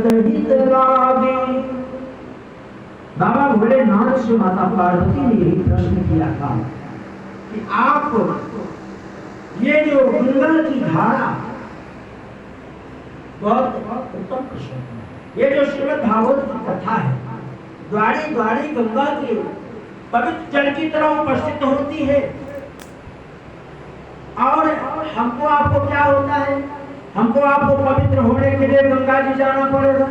हित लागे। बाबा भोलेनाथ से माता पार्वती ने यही प्रश्न किया था कि आप ये जो गंगा की धारा, बहुत उत्तम प्रश्न, ये जो श्रीमद् भागवत की कथा है, द्वारी द्वारी गंगा के पवित्र जल की तरह उपस्थित होती है। और हमको आपको क्या होता है, हमको आपको पवित्र होने के लिए गंगा जी जाना पड़ेगा,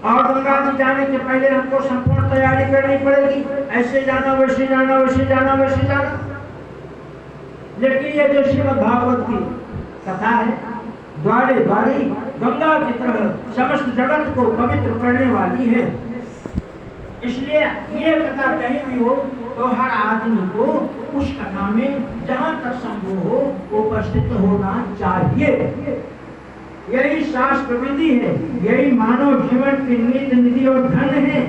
और गंगा जी जाने के पहले हमको संपूर्ण तैयारी करनी पड़ेगी, ऐसे जाना वैसे जाना, वैसे जाना वैसे जाना। लेकिन ये जो श्रीमद् भागवत की कथा है, द्वारे द्वारी गंगा की तरह समस्त जगत को पवित्र करने वाली है। इसलिए ये कथा कहीं भी हो तो हर आदमी को उस कथा में जहाँ तक संभव हो उपस्थित होना चाहिए। यही शास्त्र विधि है, यही मानव जीवन की नीति निधि और धन है।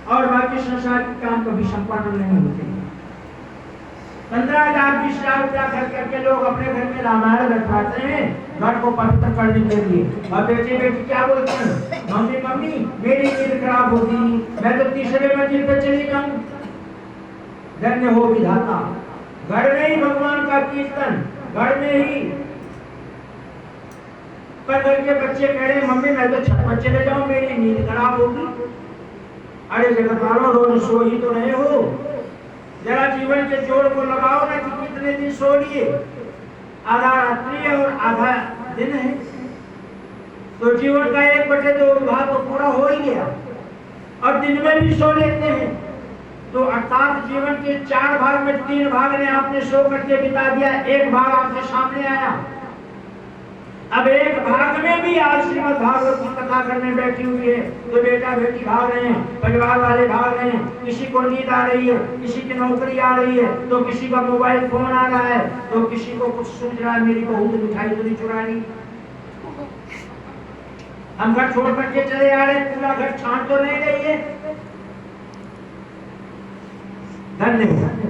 और बाकी संसार के काम कभी संपन्न नहीं होते। 15,000-20,000 रुपया खर्च करके लोग अपने घर में रामायण बैठाते हैं घर को पवित्र करने के लिए। और बेटे बेटी क्या बोलते हैं, मम्मी मम्मी मेरी नींद खराब होगी, मैं तो तीसरे मंजिल पे चली जाऊं। धन्य हो विधाता, घर में ही भगवान का कीर्तन, घर में ही। पर घर के बच्चे कह रहे मम्मी मैं तो छत पर चले जाऊं, मेरी नींद खराब होगी। अरे जगत वालों, रोज सो ही तो रहे हो, जरा जीवन के जोड़ को लगाओ ना कि कितने दिन सो लिए। आधा रात्रि है और आधा दिन है, तो जीवन का 1/2 भाग तो पूरा हो ही गया। और दिन में भी सो लेते हैं, तो अर्थात जीवन के 4 भाग में 3 भाग ने आपने सो करके बिता दिया, 1 भाग आपके सामने आया। अब 1 भाग में भी आज श्रीमद् भागवत की कथा करने बैठी हुई है, तो बेटा बेटी भाग रहे हैं, परिवार वाले भाग रहे हैं, किसी को नींद आ रही है, किसी की नौकरी आ रही है, तो किसी का मोबाइल फोन आ रहा है, तो किसी को कुछ सूझ रहा है मेरी बहू तो मिठाई तो नहीं चुरा ली। हम घर छोड़ करके चले आ रहे, पूरा घर छान तो नहीं रही है। धन्यवाद।